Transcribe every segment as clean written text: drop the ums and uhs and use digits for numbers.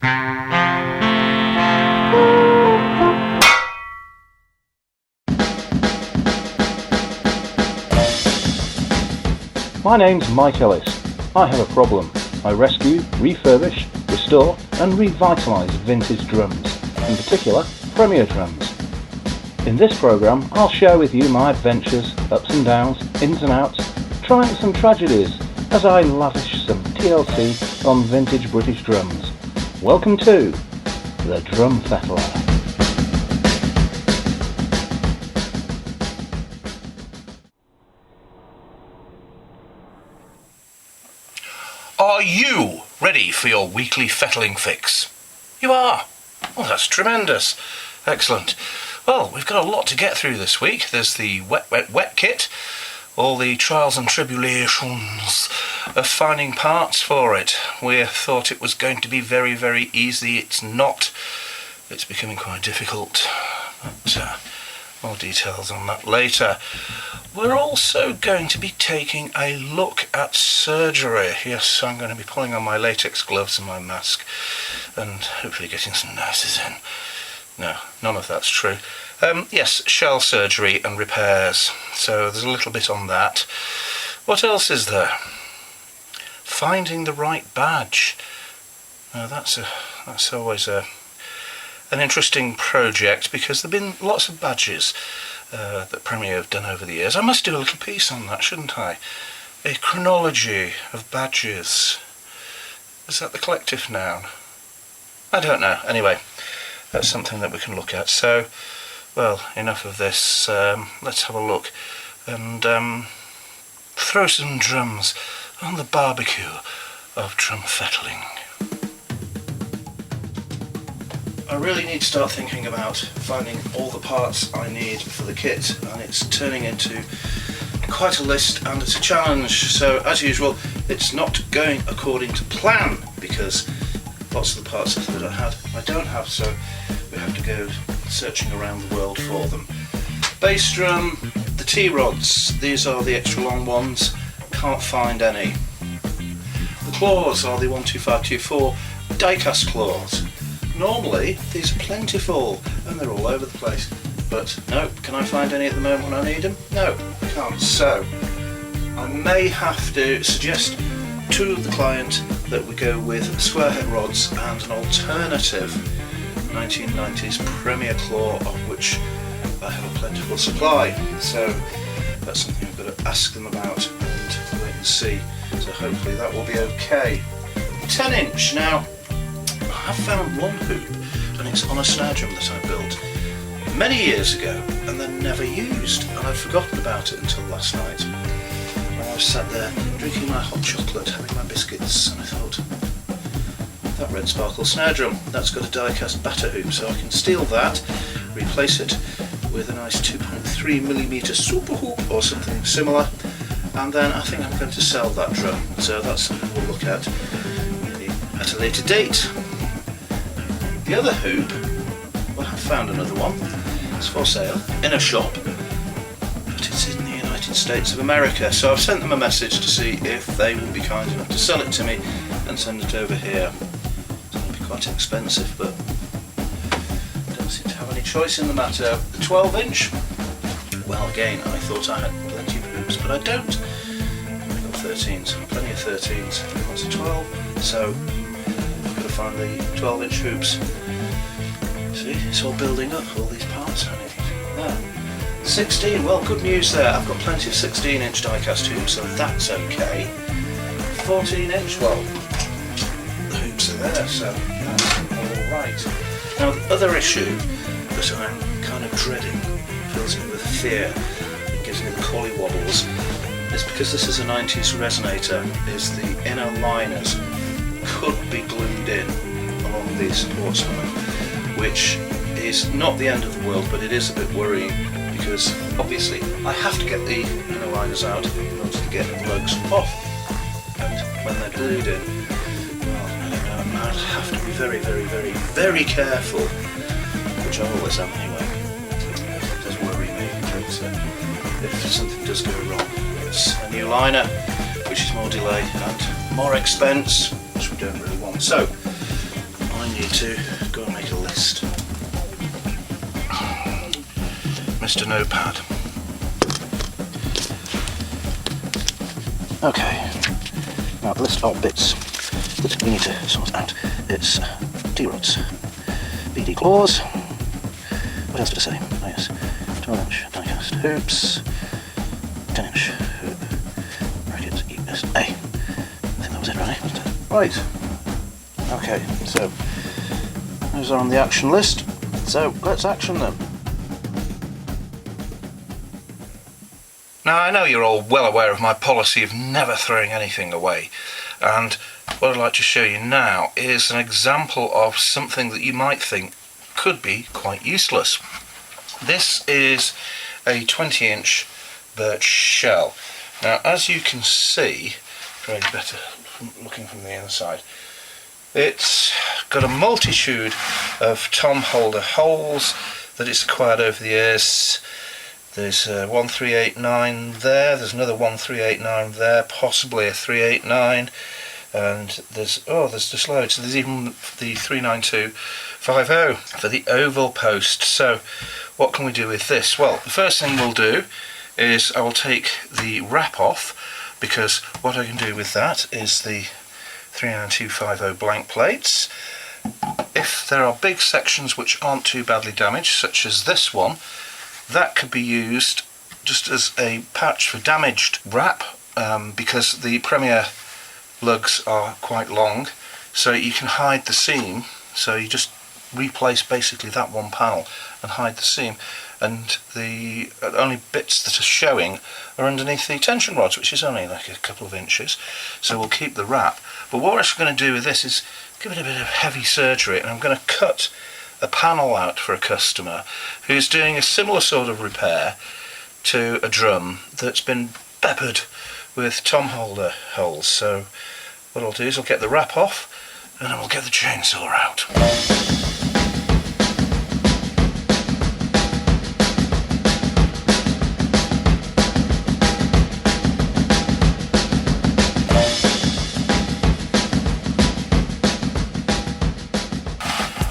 My name's Mike Ellis. I have a problem. I rescue, refurbish, restore and revitalise vintage drums, in particular Premier drums. In this programme I'll share with you my adventures, ups and downs, ins and outs, triumphs and tragedies as I lavish some TLC on vintage British drums. Welcome to the Drum Fettler. Are you ready for your weekly fettling fix? You are? Well, that's tremendous. Excellent. Well, we've got a lot to get through this week. There's the wet kit, all the trials and tribulations of finding parts for it. We thought it was going to be very, very easy. It's not. It's becoming quite difficult. But more details on that later. We're also going to be taking a look at surgery. Yes, I'm going to be pulling on my latex gloves and my mask and hopefully getting some nurses in. No, none of that's true. Yes, shell surgery and repairs. So there's a little bit on that. What else is there? Finding the right badge. Now that's always an interesting project because there have been lots of badges that Premier have done over the years. I must do a little piece on that, shouldn't I? A chronology of badges. Is that the collective noun? I don't know. Anyway, that's something that we can look at. So, well, enough of this. Let's have a look and throw some drums on the barbecue of drum fettling. I really need to start thinking about finding all the parts I need for the kit, and it's turning into quite a list and it's a challenge. So as usual, it's not going according to plan because lots of the parts that I don't have, so we have to go searching around the world for them. Bass drum, the T-rods, these are the extra long ones, can't find any. The claws are the 12524 die-cast claws. Normally these are plentiful and they're all over the place, but no, can I find any at the moment when I need them? No, I can't. So I may have to suggest to the client that we go with square head rods and an alternative 1990s Premier claw, of which I have a plentiful supply. So that's something I've got to ask them about and wait and see. So hopefully that will be okay. 10-inch now. I have found one hoop and it's on a snare drum that I built many years ago and then never used, and I'd forgotten about it until last night. And I was sat there drinking my hot chocolate, having my biscuits, and I thought, that red sparkle snare drum, that's got a die-cast batter hoop, so I can steal that, replace it with a nice 2.3mm super hoop or something similar, and then I think I'm going to sell that drum. So that's something we'll look at maybe at a later date. The other hoop, well, I've found another one. It's for sale in a shop, but it's in the United States of America. So I've sent them a message to see if they would be kind enough to sell it to me and send it over here. It's going to be quite expensive, but I don't seem to have any choice in the matter. The 12-inch, well, again, I thought I had plenty of hoops, but I don't. I've got 13s, plenty of 13s. What's a 12? So I've got to find the 12-inch hoops. See, it's all building up, all these parts I need. There. 16, well, good news there. I've got plenty of 16-inch die-cast hoops, so that's okay. 14-inch, well, the hoops are there, so that's all right. Now, the other issue that I'm kind of dreading, fills me with fear, and gives me the collie wobbles, is because this is a 90s resonator, is the inner liners could be glued in along these support spine, which is not the end of the world, but it is a bit worrying because obviously I have to get the inner liners out in order to get the lugs off, and when they're glued in, well, I don't know, I'd have to be very, very, very, very careful, which I always am anyway. It does worry me that if something does go wrong, it's a new liner, which is more delay and more expense, which we don't really want. So I need to go and make a list. Mr. Notepad. Okay, now the list of bits that we need to sort out. It's D-rods, BD claws, what else did I say? Oh yes, 12-inch die-cast hoops, 10-inch hoop, brackets, USA. I think that was it, right? Right, okay, so those are on the action list, so let's action them. Now, I know you're all well aware of my policy of never throwing anything away, and what I'd like to show you now is an example of something that you might think could be quite useless. This is a 20-inch birch shell. Now, as you can see, probably better looking from the inside, it's got a multitude of tom holder holes that it's acquired over the years. There's a 1389 there, there's another 1389 there, possibly a 389, and there's just loads. There's even the 39250 for the oval post. So what can we do with this? Well, the first thing we'll do is I will take the wrap off, because what I can do with that is the 39250 blank plates. If there are big sections which aren't too badly damaged, such as this one, that could be used just as a patch for damaged wrap, because the Premier lugs are quite long, so you can hide the seam. So you just replace basically that one panel and hide the seam, and the only bits that are showing are underneath the tension rods, which is only like a couple of inches. So we'll keep the wrap, but what we're actually going to do with this is give it a bit of heavy surgery, and I'm going to cut a panel out for a customer who's doing a similar sort of repair to a drum that's been peppered with tom holder holes. So what I'll do is I'll get the wrap off and then we'll get the chainsaw out.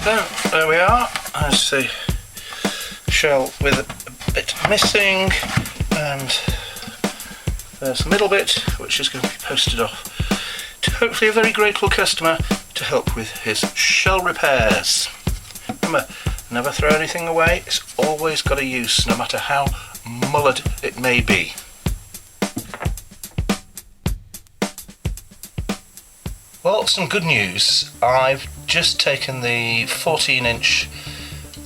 So there we are. There's the shell with a bit missing, and there's the middle bit which is going to be posted off to hopefully a very grateful customer to help with his shell repairs. Remember, never throw anything away. It's always got a use, no matter how mullered it may be. Well, some good news. I've just taken the 14-inch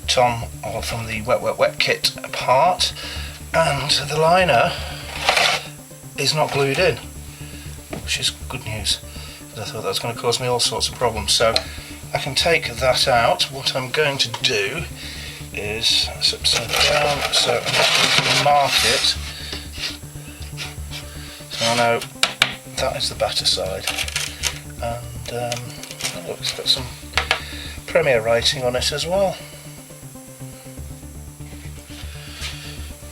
tom from the Wet kit apart, and the liner is not glued in, which is good news, because I thought that was going to cause me all sorts of problems. So I can take that out. What I'm going to do is sit upside down, so I'm just going to mark it, so I know that is the batter side. And look, it's got some Premier writing on it as well.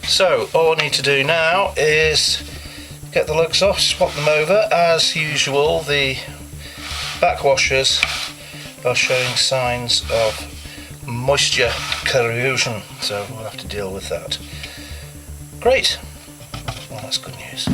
So all I need to do now is get the lugs off, swap them over. As usual, the back washers are showing signs of moisture corrosion, so we'll have to deal with that. Great, well, that's good news.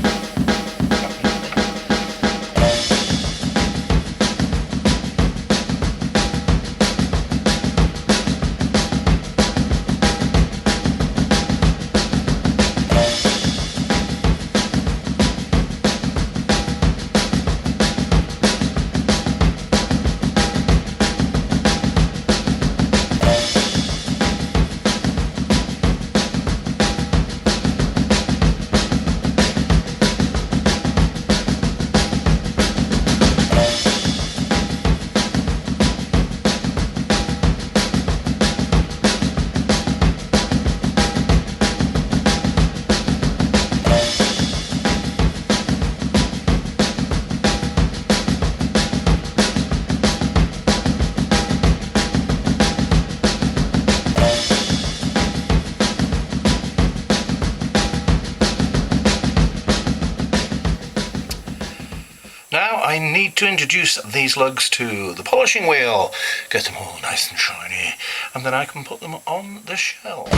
I need to introduce these lugs to the polishing wheel, get them all nice and shiny, and then I can put them on the shelf.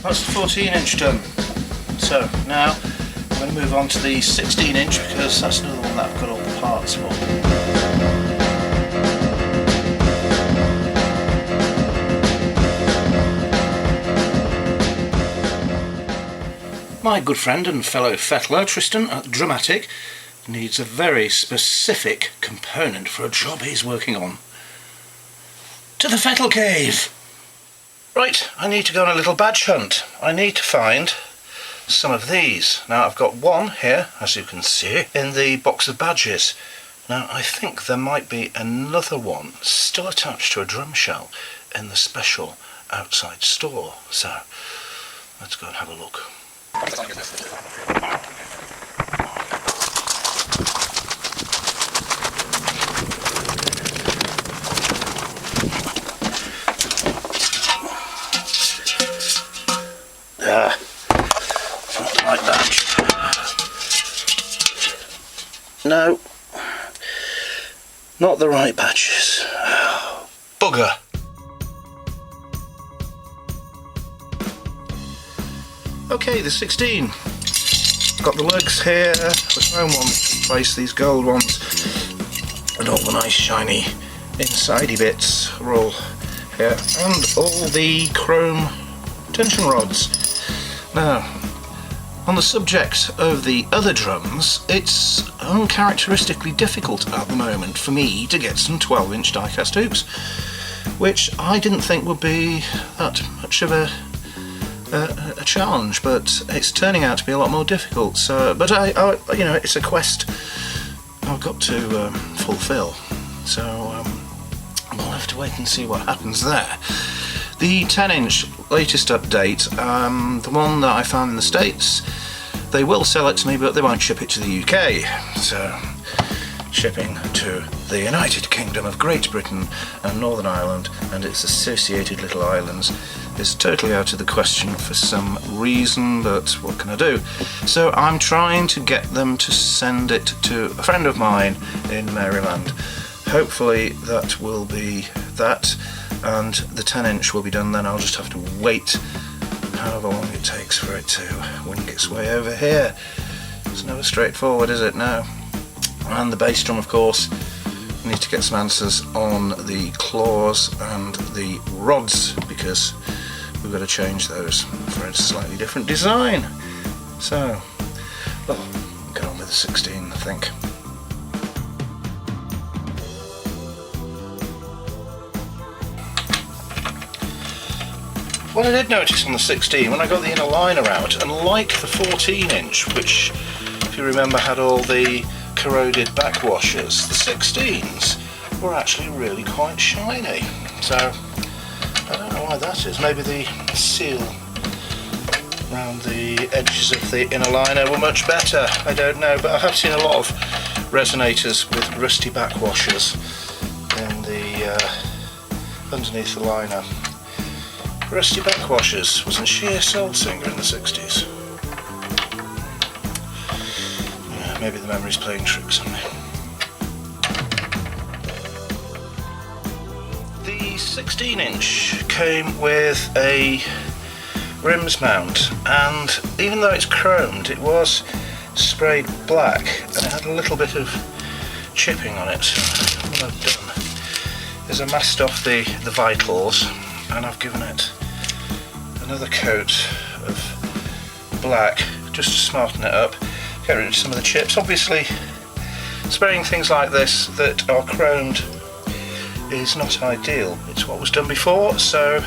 That's the 14-inch done. So now I'm going to move on to the 16-inch because that's another one that I've got all the parts for. My good friend and fellow Fettler, Tristan at Dramatic, needs a very specific component for a job he's working on. To the Fettle Cave! Right, I need to go on a little badge hunt. I need to find some of these. Now I've got one here, as you can see, in the box of badges. Now I think there might be another one still attached to a drum shell in the special outside store. So let's go and have a look. Not the right badge. No, not the right badges. Oh, bugger. Okay, the 16. Got the lugs here, the chrome ones to replace these gold ones, and all the nice shiny insidey bits are all here, and all the chrome tension rods. Now, on the subject of the other drums, it's uncharacteristically difficult at the moment for me to get some 12-inch die-cast hoops, which I didn't think would be that much of a challenge, but it's turning out to be a lot more difficult. So, but I you know, it's a quest I've got to fulfill. So we'll have to wait and see what happens there. The 10-inch latest update, the one that I found in the States, they will sell it to me, but they won't ship it to the UK. So, shipping to the United Kingdom of Great Britain and Northern Ireland and its associated little islands is totally out of the question for some reason, but what can I do? So I'm trying to get them to send it to a friend of mine in Maryland. Hopefully that will be that, and the 10-inch will be done then. I'll just have to wait however long it takes for it to wing its way over here. It's never straightforward, is it? No. And the bass drum, of course, I need to get some answers on the claws and the rods, because we've got to change those for a slightly different design. So, well, I'll get on with the 16, I think. What I did notice on the 16, when I got the inner liner out, unlike the 14-inch, which, if you remember, had all the corroded backwashers, the 16s were actually really quite shiny. So, I don't know why that is. Maybe the seal around the edges of the inner liner were much better. I don't know, but I have seen a lot of resonators with rusty backwashers in the underneath the liner. Rusty backwashers was a sheer soul singer in the 60s. Yeah, maybe the memory's playing tricks on me. The 16-inch came with a rims mount, and even though it's chromed, it was sprayed black and it had a little bit of chipping on it. So what I've done is I masked off the vitals, and I've given it another coat of black just to smarten it up, get rid of some of the chips. Obviously spraying things like this that are chromed is not ideal. It's what was done before, so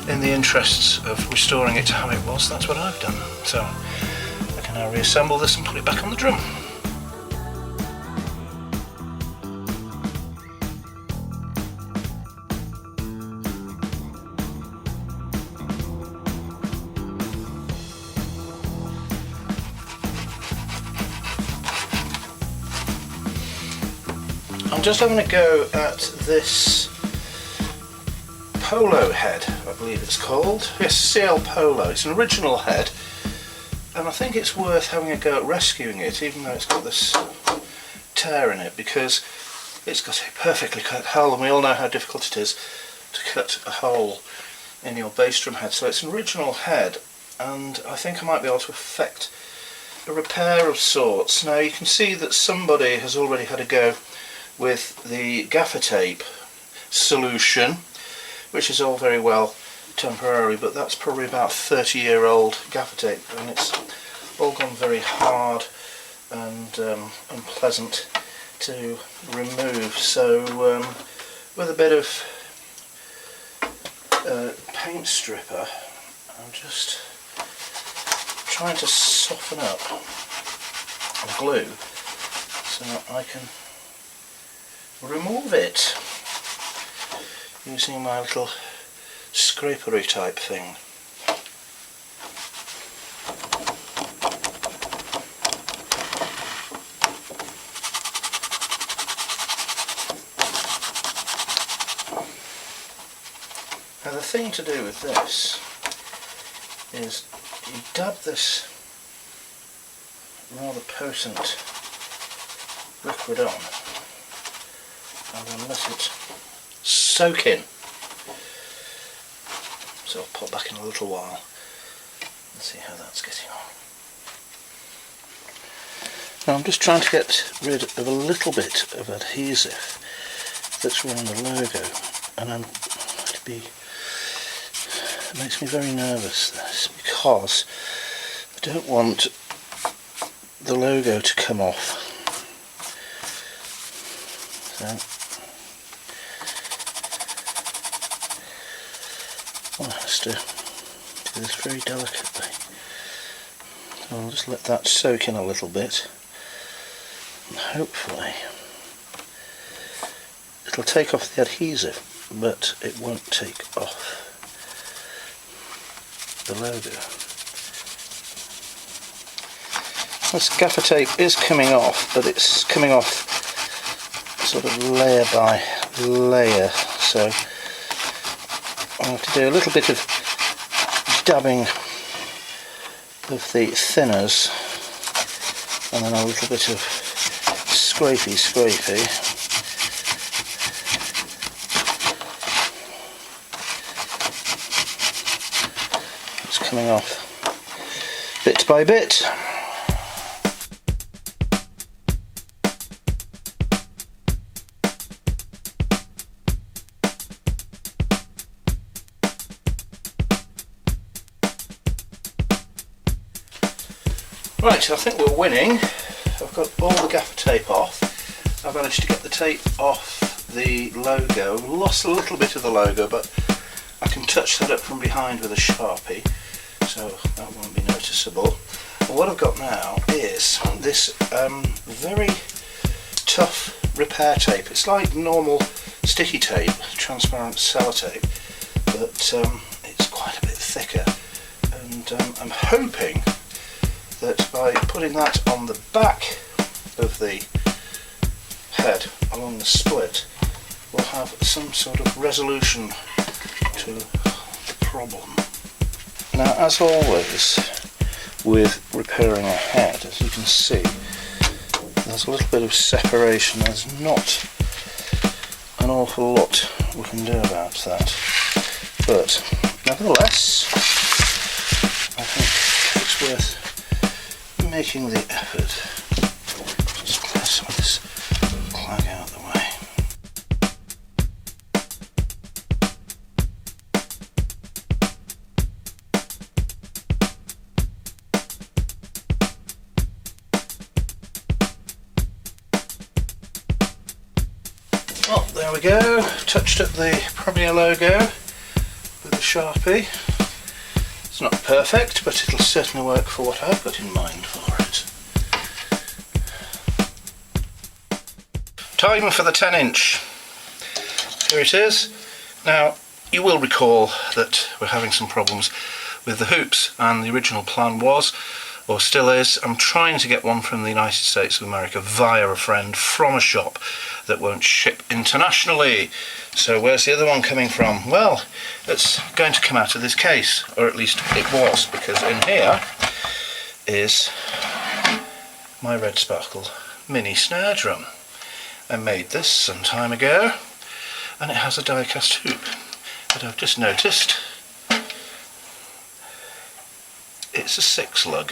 in the interests of restoring it to how it was, that's what I've done. So I can now reassemble this and put it back on the drum. I'm just having a go at this Polo head, I believe it's called. Yes, CL Polo. It's an original head, and I think it's worth having a go at rescuing it, even though it's got this tear in it, because it's got a perfectly cut hole, and we all know how difficult it is to cut a hole in your bass drum head. So it's an original head, and I think I might be able to effect a repair of sorts. Now you can see that somebody has already had a go with the gaffer tape solution, which is all very well temporary, but that's probably about 30-year-old gaffer tape, and it's all gone very hard and unpleasant to remove. So with a bit of paint stripper, I'm just trying to soften up the glue so that I can remove it using my little scrapery type thing. Now the thing to do with this is you dab this rather potent liquid on and then let it soak in. So I'll pop back in a little while and see how that's getting on. Now I'm just trying to get rid of a little bit of adhesive that's around the logo, and it makes me very nervous, this, because I don't want the logo to come off. So one has to do this very delicately. So I'll just let that soak in a little bit, and hopefully it'll take off the adhesive, but it won't take off the logo. This gaffer tape is coming off, but it's coming off sort of layer by layer, so I'll have to do a little bit of dabbing of the thinners and then a little bit of scrapey. It's coming off bit by bit. Right, I think we're winning. I've got all the gaffer tape off. I've managed to get the tape off the logo. Lost a little bit of the logo, but I can touch that up from behind with a Sharpie, so that won't be noticeable. And what I've got now is this very tough repair tape. It's like normal sticky tape, transparent sellotape, but it's quite a bit thicker, and I'm hoping that by putting that on the back of the head along the split, we'll have some sort of resolution to the problem. Now, as always with repairing a head, as you can see, there's a little bit of separation. There's not an awful lot we can do about that, but nevertheless I think it's worth making the effort. Just clear some of this clag out of the way. we go, touched up the Premier logo with a Sharpie. It's not perfect, but it'll certainly work for what I've got in mind for it. Time for the 10-inch. Here it is. Now, you will recall that we're having some problems with the hoops, and the original plan was, or still is, I'm trying to get one from the United States of America via a friend from a shop that won't ship internationally. So where's the other one coming from? Well, it's going to come out of this case, or at least it was, because in here is my Red Sparkle mini snare drum. I made this some time ago, and it has a die-cast hoop, but I've just noticed it's a 6-lug.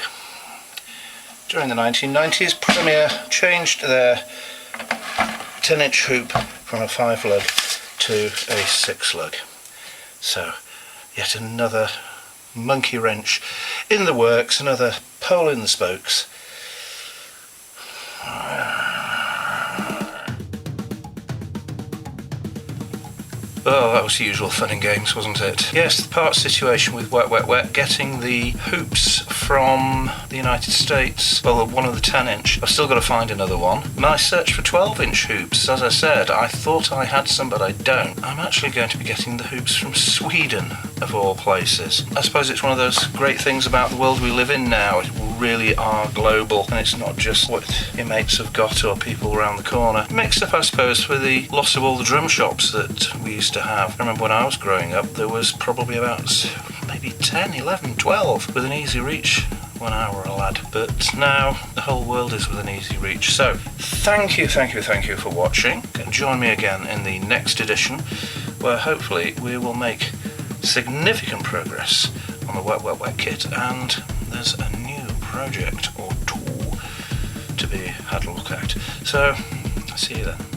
During the 1990s, Premier changed their 10-inch hoop from a 5-lug to a 6-lug. So, yet another monkey wrench in the works, another pole in the spokes. Oh, that was the usual fun and games, wasn't it? Yes, the part situation with Wet Wet Wet, getting the hoops from the United States, well, one of the 10-inch. I've still got to find another one. My search for 12-inch hoops, as I said, I thought I had some, but I don't. I'm actually going to be getting the hoops from Sweden, of all places. I suppose it's one of those great things about the world we live in now. It really are global, and it's not just what your mates have got or people around the corner. Mixed up, I suppose, for the loss of all the drum shops that we used to have. I remember when I was growing up, there was probably about maybe 10, 11, 12 with an easy reach when I were a lad. But now the whole world is within easy reach. So thank you for watching, and join me again in the next edition, where hopefully we will make significant progress on the Wet Wet Wet kit, and there's a new project or two to be had a look at. So see you then.